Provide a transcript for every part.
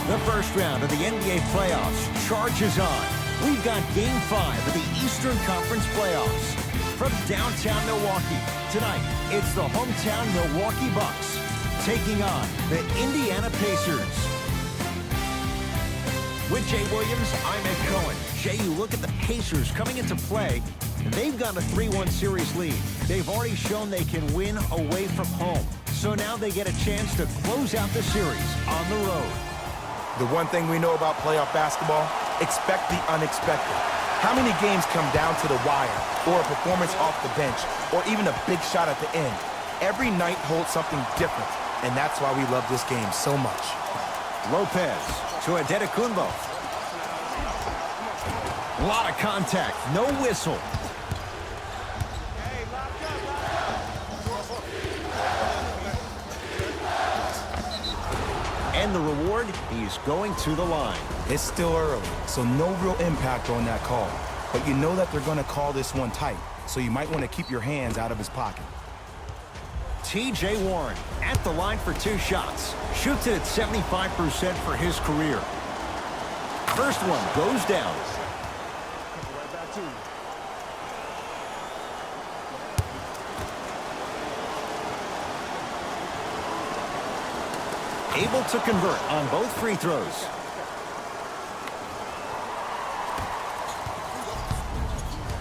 The first round of the NBA playoffs charges on. We've got Game 5 of the Eastern Conference playoffs. From downtown Milwaukee, tonight, it's the hometown Milwaukee Bucks taking on the Indiana Pacers. With Jay Williams, I'm Ed Cohen. Jay, you look at the Pacers coming into play, and they've got a 3-1 series lead. They've already shown they can win away from home. So now they get a chance to close out the series on the road. The one thing we know about playoff basketball, expect the unexpected. How many games come down to the wire, or a performance off the bench, or even a big shot at the end? Every night holds something different, and that's why we love this game so much. Lopez to Antetokounmpo. A lot of contact, no whistle. And the reward, he's going to the line. It's still early, so no real impact on that call. But you know that they're going to call this one tight, so you might want to keep your hands out of his pocket. T.J. Warren at the line for 2 shots. Shoots it at 75% for his career. First one goes down. Able to convert on both free throws.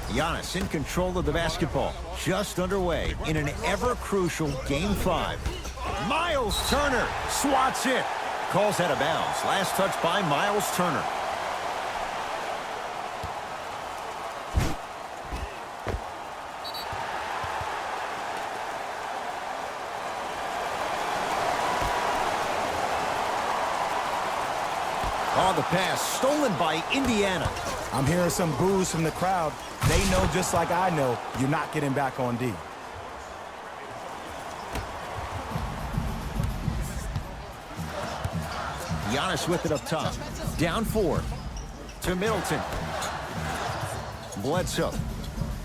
Giannis in control of the basketball. Just underway in an ever-crucial Game 5. Miles Turner swats it. Calls out of bounds. Last touch by Miles Turner. Oh, the pass stolen by Indiana. I'm hearing some boos from the crowd. They know just like I know, you're not getting back on D. Giannis with it up top. Down 4. To Middleton. Bledsoe.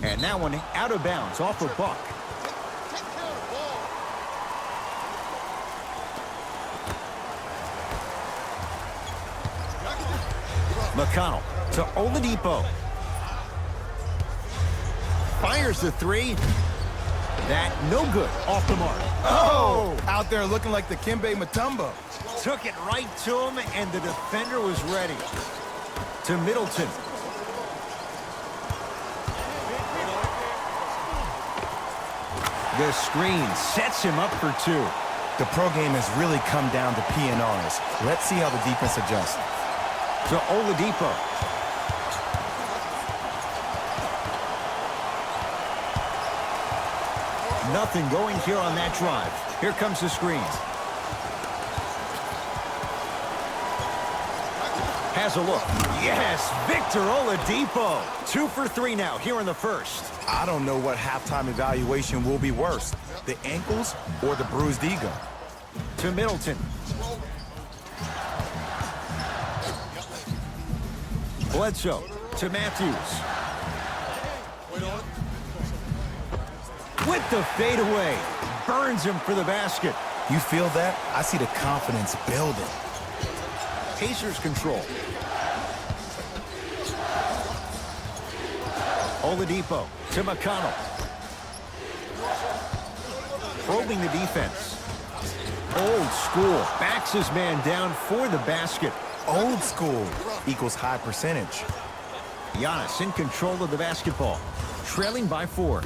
And that one out of bounds off of Buck. McConnell to Oladipo. Fires the 3. That no good, off the mark. Oh! Out there looking like the Kimbe Mutombo. Took it right to him, and the defender was ready. To Middleton. The screen sets him up for 2. The pro game has really come down to P&Rs. Let's see how the defense adjusts. To Oladipo. Nothing going here on that drive. Here comes the screen. Has a look. Yes, Victor Oladipo. 2 for 3 now here in the first. I don't know what halftime evaluation will be worse, the ankles or the bruised ego. To Middleton. Bledsoe to Matthews. With the fadeaway. Burns him for the basket. You feel that? I see the confidence building. Pacers control. Oladipo to McConnell. Probing the defense. Old school. Backs his man down for the basket. Old school equals high percentage. Giannis in control of the basketball. Trailing by 4.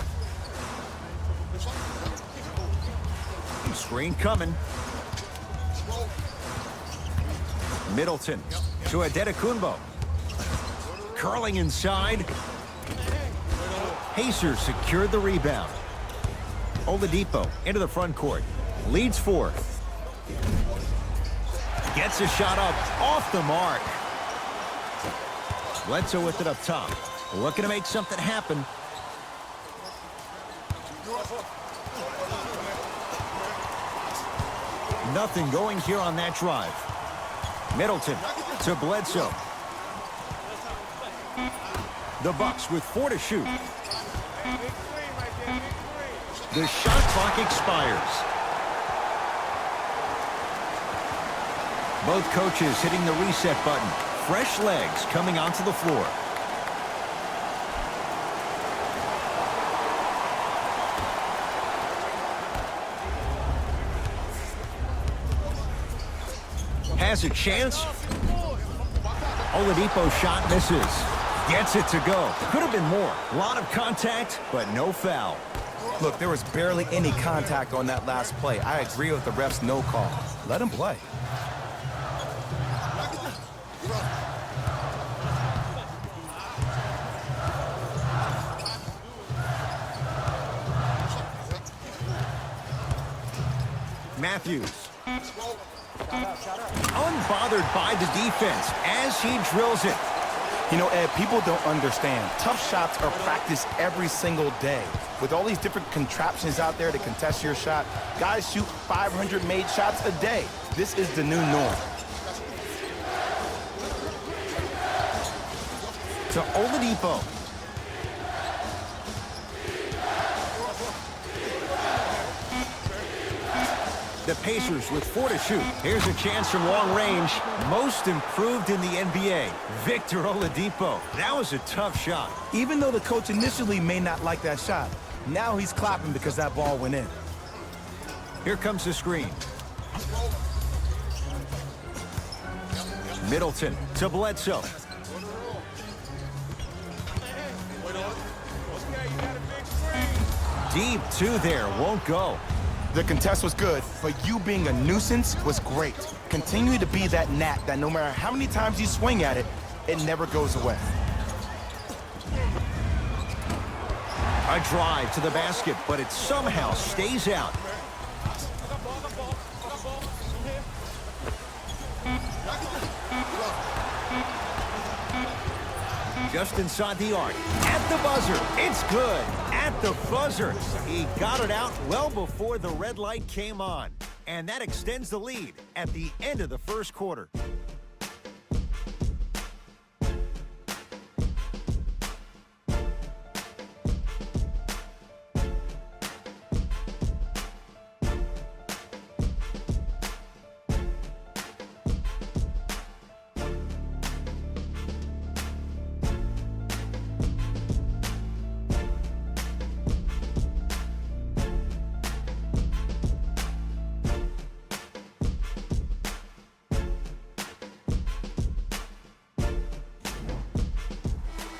Screen coming. Middleton to Antetokounmpo. Curling inside. Pacers secured the rebound. Oladipo into the front court. Leads 4. Gets a shot up off the mark. Bledsoe with it up top. Looking to make something happen. Nothing going here on that drive. Middleton to Bledsoe. The Bucks with 4 to shoot. The shot clock expires. Both coaches hitting the reset button. Fresh legs coming onto the floor. Has a chance. Oladipo shot misses. Gets it to go. Could have been more. A lot of contact, but no foul. Look, there was barely any contact on that last play. I agree with the ref's no call. Let him play. Matthews. Unbothered by the defense as he drills it. You know, Ed, people don't understand. Tough shots are practiced every single day. With all these different contraptions out there to contest your shot, guys shoot 500 made shots a day. This is the new norm. To Oladipo. The Pacers with 4 to shoot. Here's a chance from long range. Most improved in the NBA, Victor Oladipo. That was a tough shot. Even though the coach initially may not like that shot, now he's clapping because that ball went in. Here comes the screen. Middleton to Bledsoe. Deep two there, won't go. The contest was good, but you being a nuisance was great. Continue to be that gnat that no matter how many times you swing at it, it never goes away. A drive to the basket, but it somehow stays out. Just inside the arc. At the buzzer. It's good. At the buzzer. He got it out well before the red light came on. And that extends the lead at the end of the first quarter.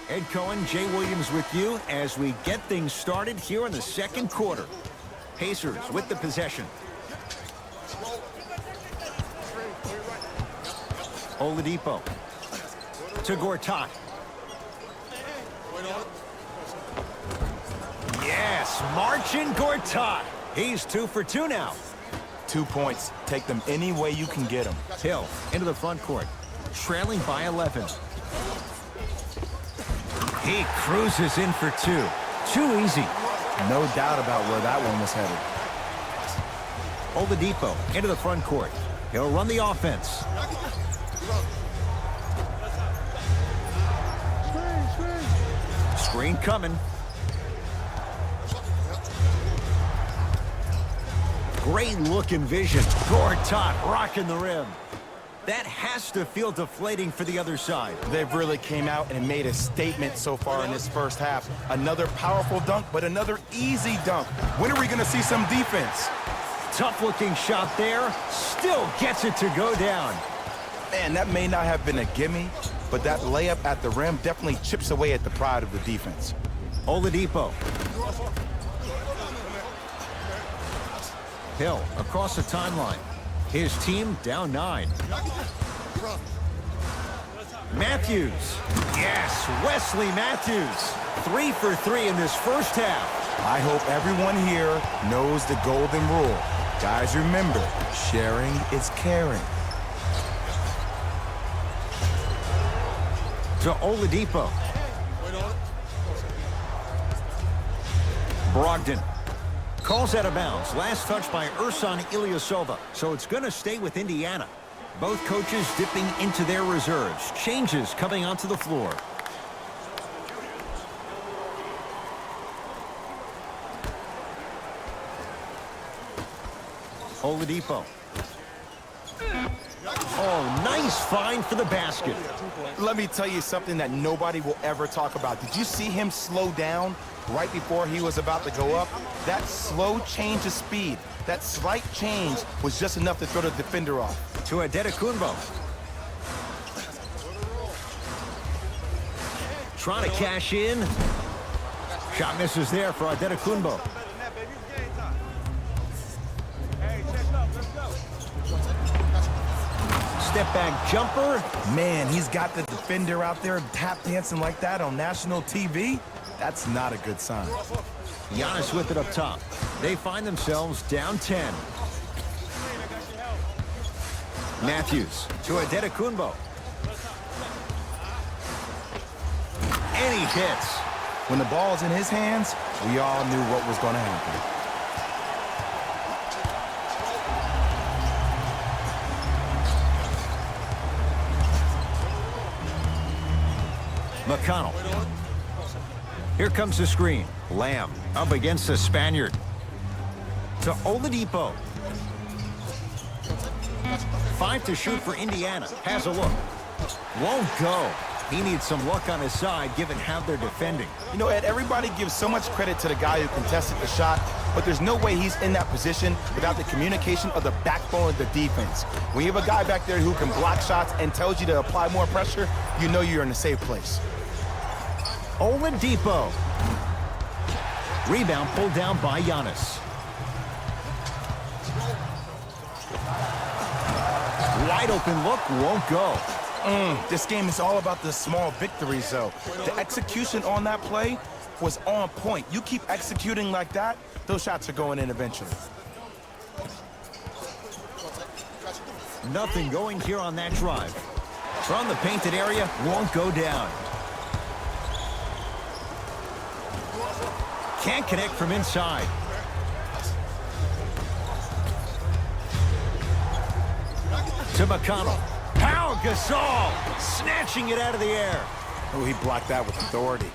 Ed Cohen, Jay Williams with you as we get things started here in the second quarter. Pacers with the possession. Oladipo to Gortat. Yes, marching Gortat. He's 2 for 2 now. 2 points. Take them any way you can get them. Hill into the front court, trailing by 11. He cruises in for 2. Too easy. No doubt about where that one was headed. Oladipo into the front court. He'll run the offense. Screen coming. Great look and vision. Gortat rocking the rim. That has to feel deflating for the other side. They've really came out and made a statement so far in this first half. Another powerful dunk, but another easy dunk. When are we going to see some defense? Tough-looking shot there. Still gets it to go down. Man, that may not have been a gimme, but that layup at the rim definitely chips away at the pride of the defense. Oladipo. Hill across the timeline. His team down 9. Matthews. Yes, Wesley Matthews. 3 for 3 in this first half. I hope everyone here knows the golden rule. Guys, remember, sharing is caring. To Oladipo. Brogdon. Calls out of bounds. Last touch by Ersan Ilyasova. So it's going to stay with Indiana. Both coaches dipping into their reserves. Changes coming onto the floor. Oladipo. Oh, nice find for the basket. Let me tell you something that nobody will ever talk about. Did you see him slow down right before he was about to go up? That slow change of speed, that slight change was just enough to throw the defender off. To Adetokunbo. Trying to cash in. Shot misses there for Adetokunbo. Step back jumper. Man, he's got the defender out there tap dancing like that on national TV. That's not a good sign. Giannis with it up top. They find themselves down 10. Matthews to Adetokunbo. And he hits. When the ball's in his hands, we all knew what was going to happen. McConnell. Here comes the screen. Lamb up against the Spaniard. To Oladipo. 5 to shoot for Indiana. Has a look. Won't go. He needs some luck on his side given how they're defending. You know, Ed, everybody gives so much credit to the guy who contested the shot, but there's no way he's in that position without the communication of the backbone of the defense. When you have a guy back there who can block shots and tells you to apply more pressure, you know you're in a safe place. Oladipo. Rebound pulled down by Giannis. Wide open look, won't go. This game is all about the small victories, though. The execution on that play was on point. You keep executing like that, those shots are going in eventually. Nothing going here on that drive. From the painted area, won't go down. Can't connect from inside. To McConnell. Pau Gasol snatching it out of the air. Oh, he blocked that with authority.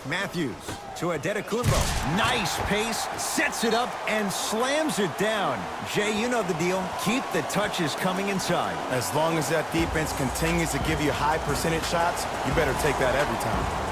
Matthews to Adetokunbo. Nice pace, sets it up and slams it down. Jay, you know the deal. Keep the touches coming inside. As long as that defense continues to give you high percentage shots, you better take that every time.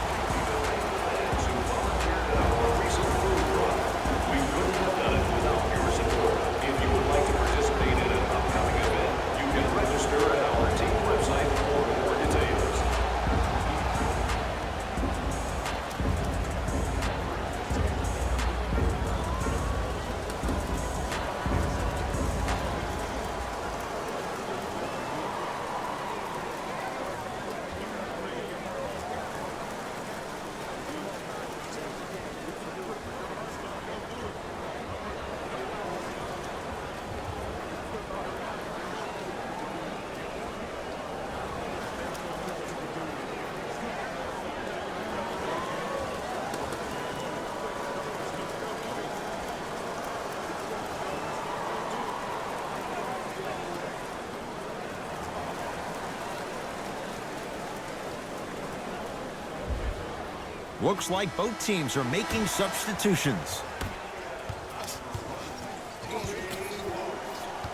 Looks like both teams are making substitutions.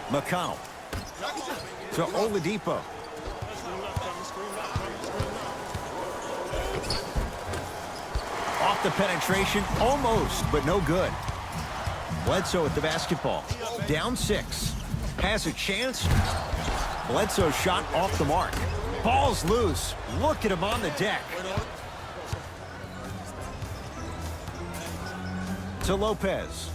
McConnell to Oladipo. Off the penetration, almost, but no good. Bledsoe with the basketball. Down 6. Has a chance. Bledsoe shot off the mark. Ball's loose. Look at him on the deck. To Lopez.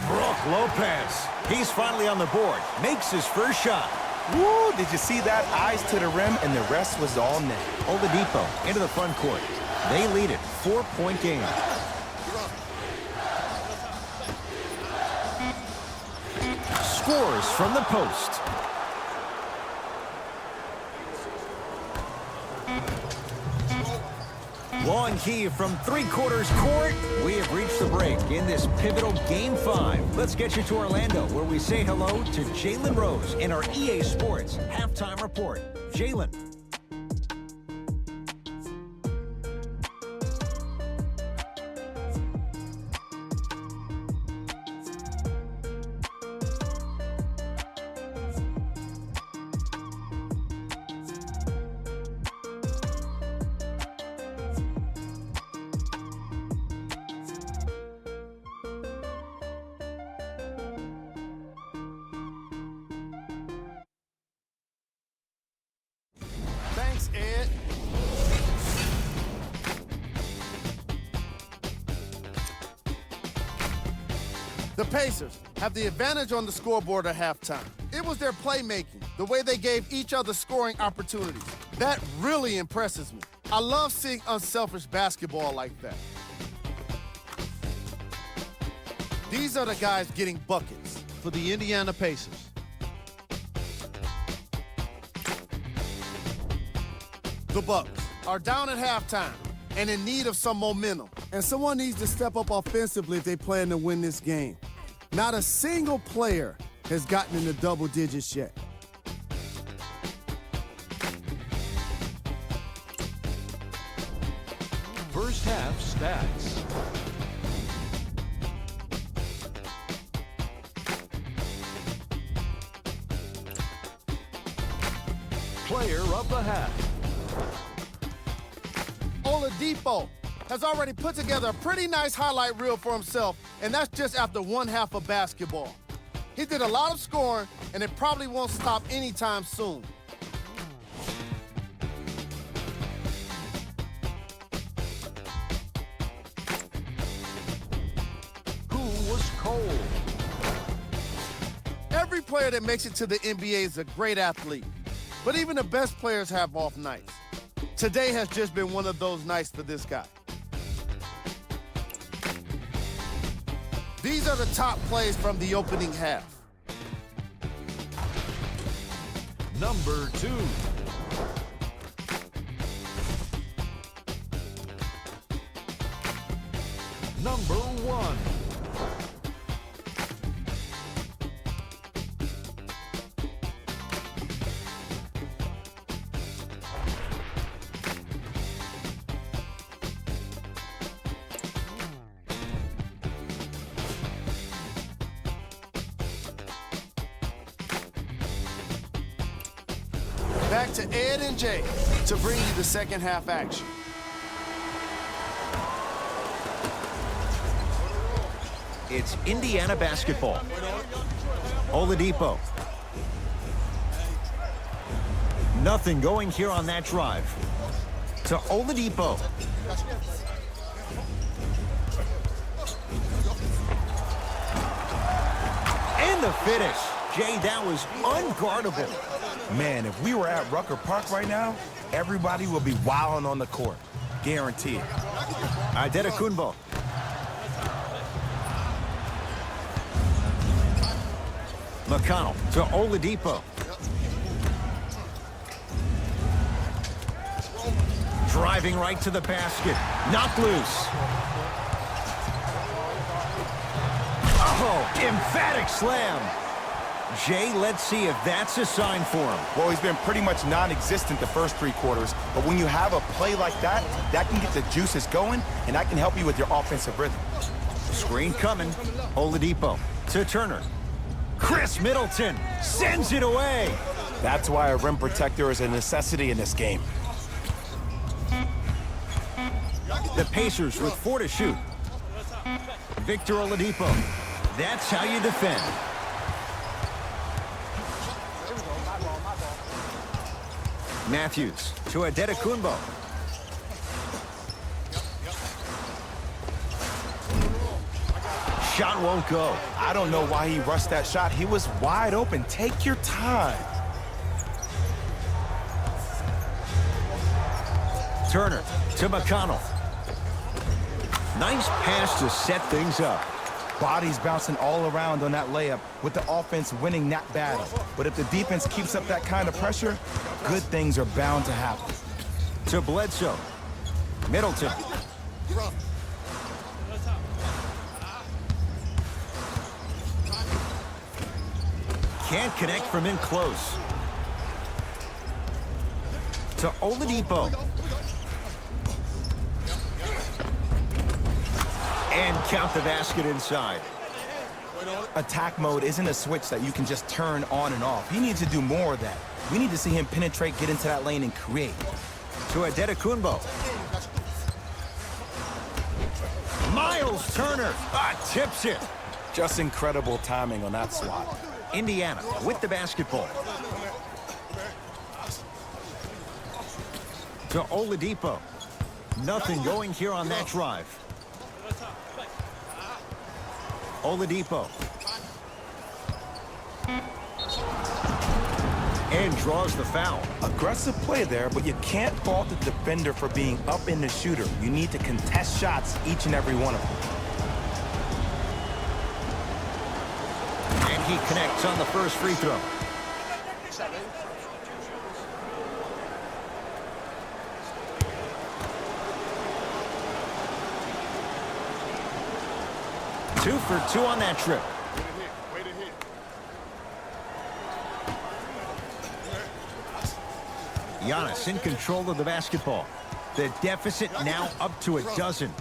Brook Lopez. He's finally on the board. Makes his first shot. Woo! Did you see that? Eyes to the rim, and the rest was all net. Oladipo into the front court. They lead it. 4-point game. Scores from the post. Long key from three-quarters court. We have reached the break in this pivotal Game 5. Let's get you to Orlando, where we say hello to Jalen Rose in our EA Sports Halftime Report. Jalen. Thanks, Ed. The Pacers have the advantage on the scoreboard at halftime. It was their playmaking, the way they gave each other scoring opportunities. That really impresses me. I love seeing unselfish basketball like that. These are the guys getting buckets for the Indiana Pacers. The Bucks are down at halftime and in need of some momentum. And someone needs to step up offensively if they plan to win this game. Not a single player has gotten in the double digits yet. First half stats. Player of the half. Oladipo has already put together a pretty nice highlight reel for himself, and that's just after one half of basketball. He did a lot of scoring, and it probably won't stop anytime soon. Who was cold? Every player that makes it to the NBA is a great athlete, but even the best players have off nights. Today has just been one of those nights for this guy. These are the top plays from the opening half. Number 2. Number 1. Back to Ed and Jay to bring you the second half action. It's Indiana basketball. Oladipo. Nothing going here on that drive. To Oladipo. And the finish. Jay, that was unguardable. Man, if we were at Rucker Park right now, everybody will be wilding on the court. Guaranteed. Adetokunbo. McConnell to Oladipo. Driving right to the basket. Knocked loose. Oh, emphatic slam. Jay, let's see if that's a sign for him. Well, he's been pretty much non-existent the first 3 quarters, but when you have a play like that, that can get the juices going, and that can help you with your offensive rhythm. Screen coming. Oladipo to Turner. Chris Middleton sends it away. That's why a rim protector is a necessity in this game. The Pacers with 4 to shoot. Victor Oladipo. That's how you defend. Matthews to Adetokunbo. Shot won't go. I don't know why he rushed that shot. He was wide open. Take your time. Turner to McConnell. Nice pass to set things up. Bodies bouncing all around on that layup with the offense winning that battle. But if the defense keeps up that kind of pressure, good things are bound to happen. To Bledsoe. Middleton. Can't connect from in close. To Oladipo. And count the basket inside. Attack mode isn't a switch that you can just turn on and off. He needs to do more of that. We need to see him penetrate, get into that lane, and create. To Adetokunbo. Miles Turner tips it. Just incredible timing on that swat. Indiana with the basketball. To Oladipo. Nothing going here on that drive. Oladipo. And draws the foul. Aggressive play there, but you can't fault the defender for being up in the shooter. You need to contest shots, each and every one of them. And he connects on the first free throw. Two for two on that trip. Giannis in control of the basketball. The deficit now up to a dozen.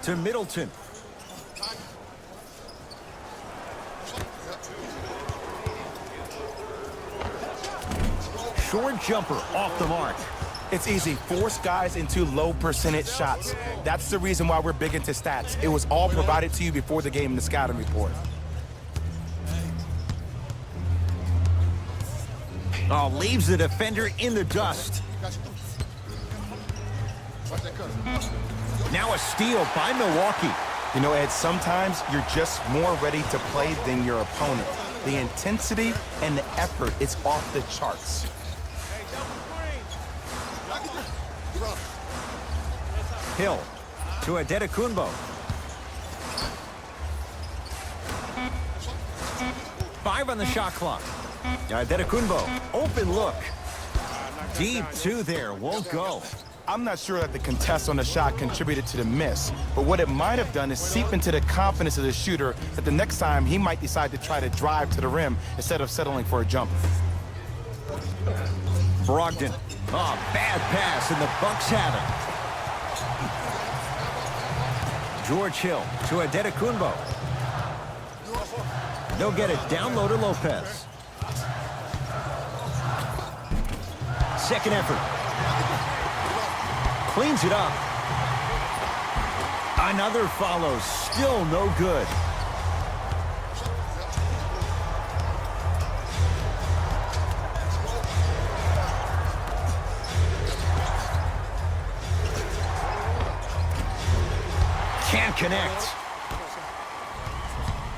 To Middleton. Short jumper off the mark. It's easy. Force guys into low percentage shots. That's the reason why we're big into stats. It was all provided to you before the game in the scouting report. Oh, leaves the defender in the dust. Now a steal by Milwaukee. You know, Ed, sometimes you're just more ready to play than your opponent. The intensity and the effort is off the charts. Hill to Adetokunbo. 5 on the shot clock. Adetokunbo, open look. Deep two there, won't go. I'm not sure that the contest on the shot contributed to the miss, but what it might have done is seep into the confidence of the shooter that the next time he might decide to try to drive to the rim instead of settling for a jumper. Brogdon. Oh, bad pass, and the Bucks have it. George Hill to Adetokunbo. They'll get it down low to Lopez. Second effort. Cleans it up. Another follows. Still no good. Can't connect.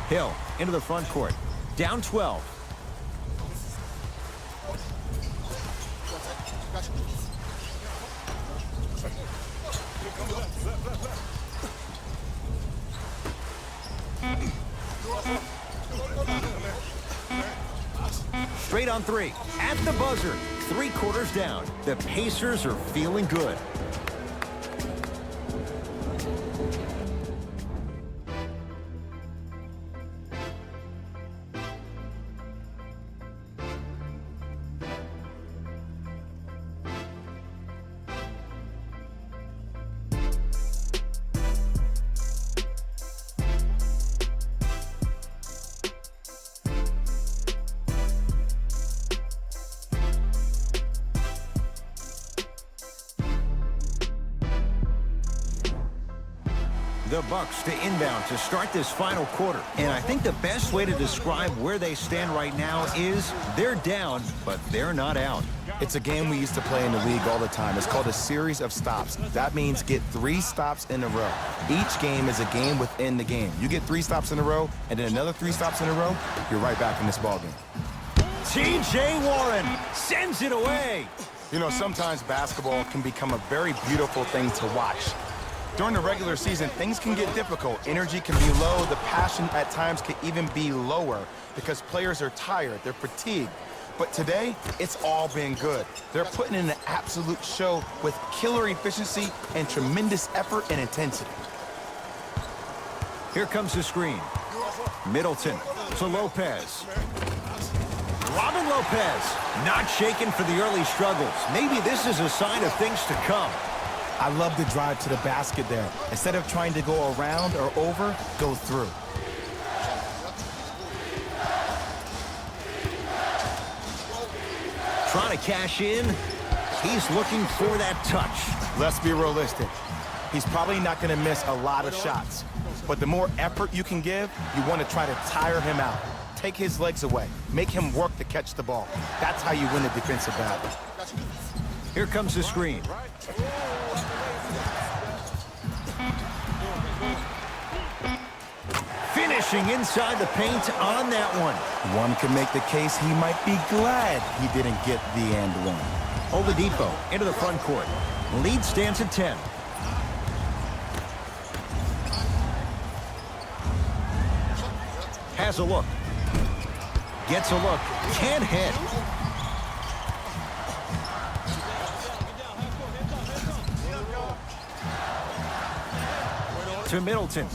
Hill into the front court. Down 12. Straight on three. At the buzzer. 3 quarters down. The Pacers are feeling good. The Bucks to inbound to start this final quarter. And I think the best way to describe where they stand right now is they're down, but they're not out. It's a game we used to play in the league all the time. It's called a series of stops. That means get 3 stops in a row. Each game is a game within the game. You get 3 stops in a row, and then another 3 stops in a row, you're right back in this ballgame. T.J. Warren sends it away. You know, sometimes basketball can become a very beautiful thing to watch. During the regular season, things can get difficult. Energy can be low. The passion at times can even be lower because players are tired. They're fatigued. But today, it's all been good. They're putting in an absolute show with killer efficiency and tremendous effort and intensity. Here comes the screen. Middleton to Lopez. Robin Lopez, not shaken for the early struggles. Maybe this is a sign of things to come. I love the drive to the basket there. Instead of trying to go around or over, go through. Trying to cash in. He's looking for that touch. Let's be realistic. He's probably not going to miss a lot of shots. But the more effort you can give, you want to try to tire him out. Take his legs away. Make him work to catch the ball. That's how you win a defensive battle. Here comes the screen. Finishing inside the paint on that one. One can make the case he might be glad he didn't get the and one. Oladipo into the front court. Lead stands at 10. Has a look. Gets a look. Can't hit. To Middleton.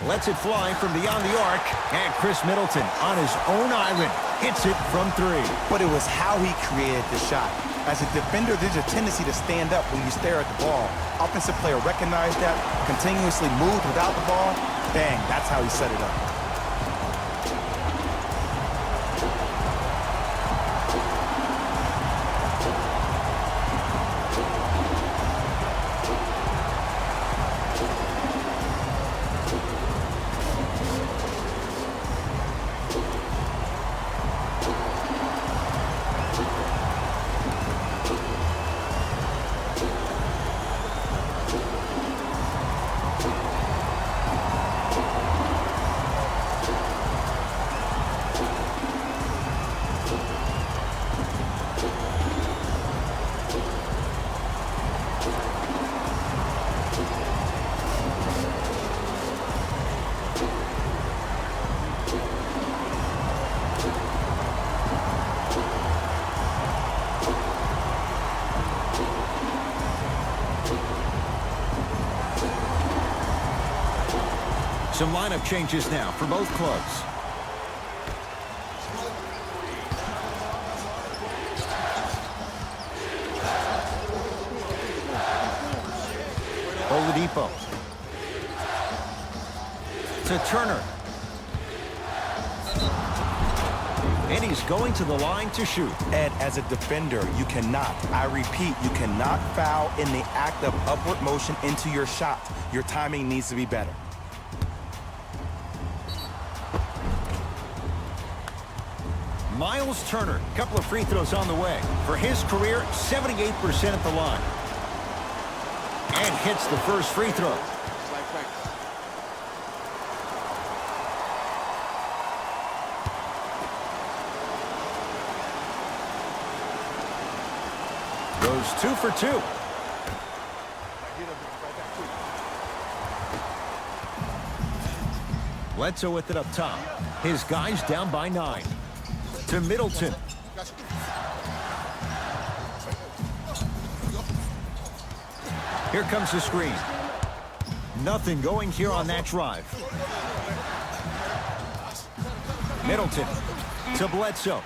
Lets it fly from beyond the arc. And Chris Middleton on his own island hits it from 3. But it was how he created the shot. As a defender, there's a tendency to stand up when you stare at the ball. Offensive player recognized that, continuously moved without the ball. Bang, that's how he set it up. Some lineup changes now for both clubs. Oladipo. To Turner. And he's going to the line to shoot. Ed, as a defender, you cannot, I repeat, you cannot foul in the act of upward motion into your shot. Your timing needs to be better. Miles Turner, couple of free throws on the way. For his career, 78% at the line. And hits the first free throw. Goes 2 for 2. Bledsoe with it up top. His guys down by 9. To Middleton. Here comes the screen. Nothing going here on that drive. Middleton to Bledsoe.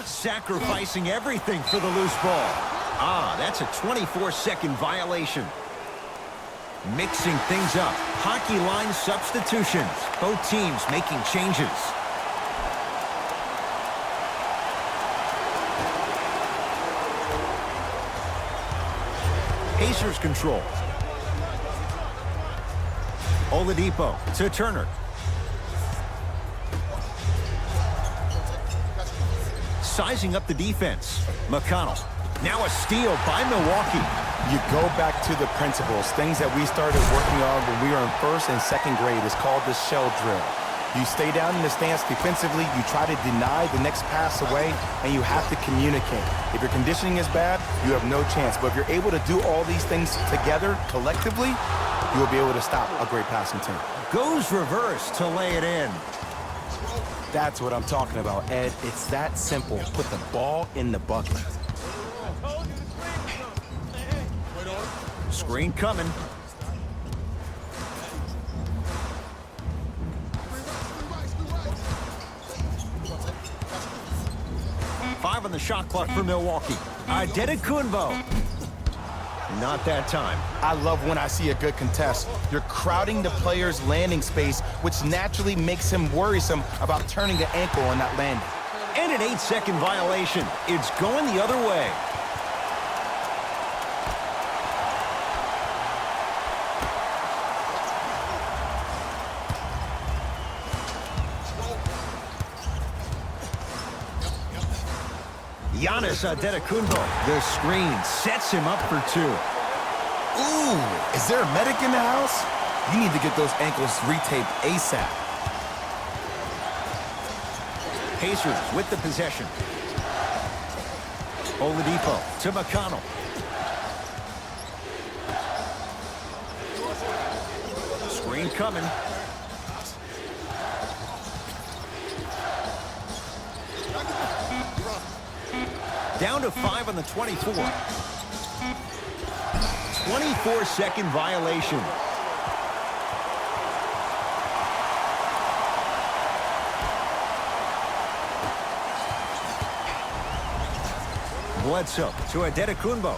Sacrificing everything for the loose ball. That's a 24-second violation. Mixing things up. Hockey line substitutions. Both teams making changes. Pacers control. Oladipo to Turner. Sizing up the defense. McConnell. Now a steal by Milwaukee. You go back to the principles, things that we started working on when we were in first and second grade. It's called the shell drill. You stay down in the stance defensively, you try to deny the next pass away, and you have to communicate. If your conditioning is bad, you have no chance. But if you're able to do all these things together, collectively, you'll be able to stop a great passing team. Goes reverse to lay it in. That's what I'm talking about, Ed. It's that simple. Put the ball in the bucket. Screen coming. Five on the shot clock for Milwaukee. Adetokunbo. Not that time. I love when I see a good contest. You're crowding the player's landing space, which naturally makes him worrisome about turning the ankle on that landing. And an 8-second violation. It's going the other way. Giannis Antetokounmpo. The screen sets him up for two. Ooh, is there a medic in the house? You need to get those ankles retaped ASAP. Pacers with the possession. Oladipo to McConnell. Screen coming. Down to 5 on the 24. 24-second violation. Bledsoe to Antetokounmpo.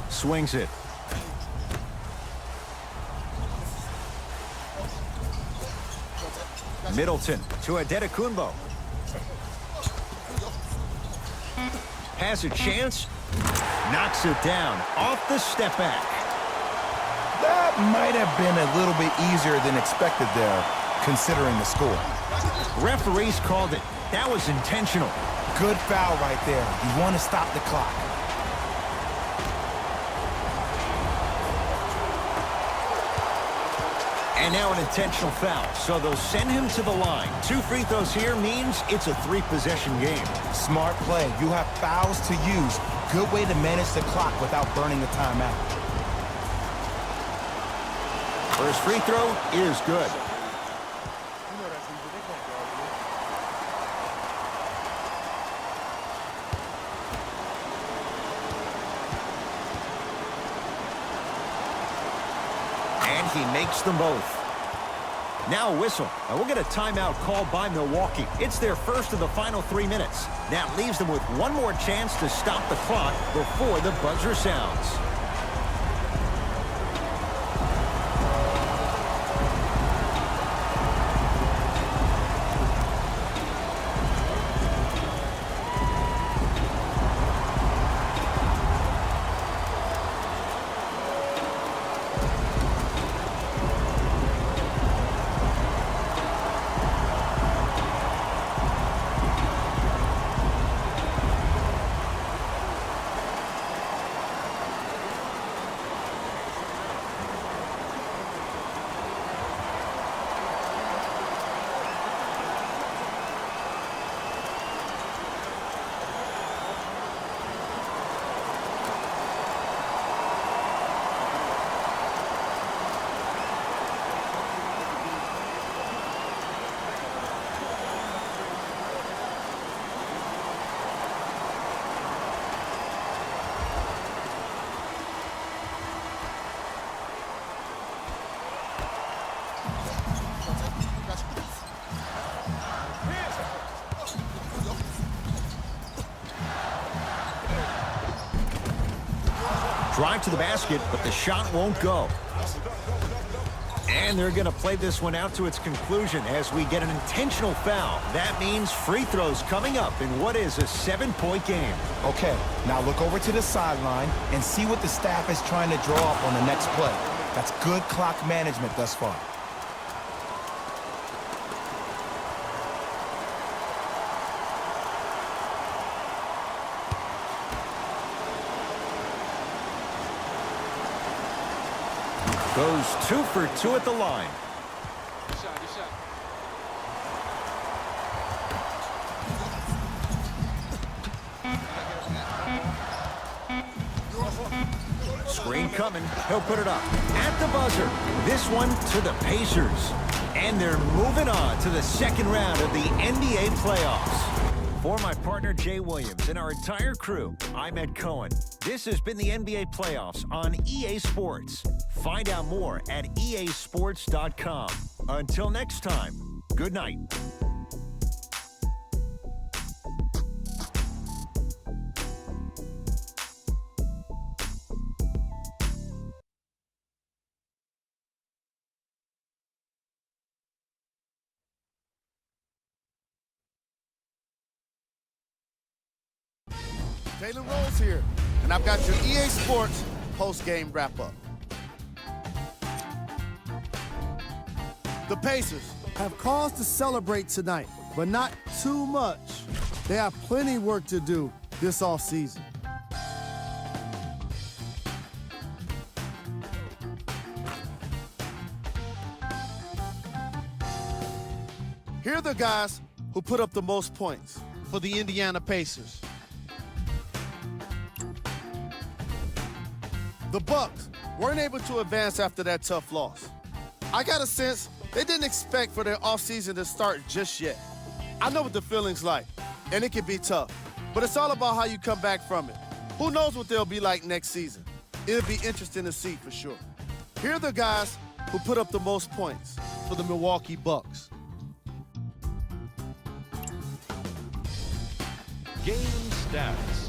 Swings it. Middleton to Antetokounmpo. Has a chance. Knocks it down off the step back. That might have been a little bit easier than expected there, considering the score. Referees called it. That was intentional. Good foul right there. You want to stop the clock. And now an intentional foul, so they'll send him to the line. 2 free throws here means it's a 3-possession game. Smart play. You have fouls to use. Good way to manage the clock without burning the timeout. First free throw is good. And he makes them both. Now a whistle, and we'll get a timeout called by Milwaukee. It's their first of the final 3 minutes. That leaves them with one more chance to stop the clock before the buzzer sounds. Drive to the basket, but the shot won't go. And they're going to play this one out to its conclusion as we get an intentional foul. That means free throws coming up in what is a 7-point game. Okay, now look over to the sideline and see what the staff is trying to draw up on the next play. That's good clock management thus far. Goes 2 for 2 at the line. Screen coming. He'll put it up at the buzzer. This one to the Pacers. And they're moving on to the second round of the NBA playoffs. For my partner, Jay Williams, and our entire crew, I'm Ed Cohen. This has been the NBA playoffs on EA Sports. Find out more at easports.com. Until next time, good night. Jalen Rose here, and I've got your EA Sports post-game wrap-up. The Pacers have cause to celebrate tonight but not too much. They have plenty of work to do this offseason. Here are the guys who put up the most points for the Indiana Pacers. The Bucks weren't able to advance after that tough loss. I got a sense they didn't expect for their offseason to start just yet. I know what the feeling's like, and it can be tough, but it's all about how you come back from it. Who knows what they'll be like next season? It'll be interesting to see for sure. Here are the guys who put up the most points for the Milwaukee Bucks. Game stats.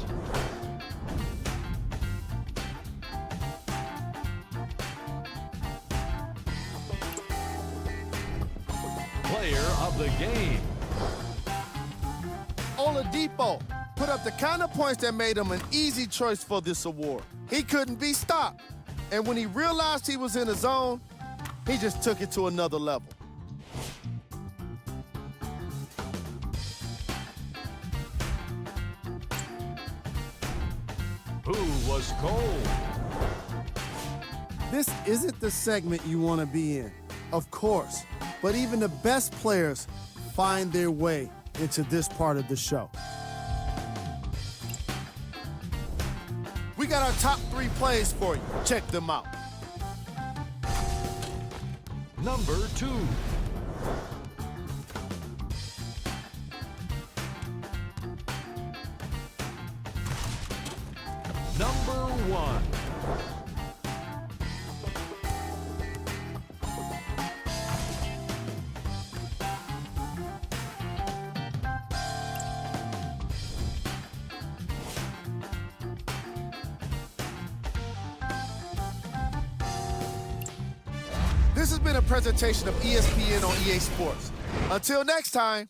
Player of the game. Oladipo put up the kind of points that made him an easy choice for this award. He couldn't be stopped. And when he realized he was in the zone, he just took it to another level. Who was cold? This isn't the segment you want to be in, of course, but even the best players find their way into this part of the show. We got our top 3 plays for you. Check them out. Number 2. Number 1. This has been a presentation of ESPN on EA Sports. Until next time,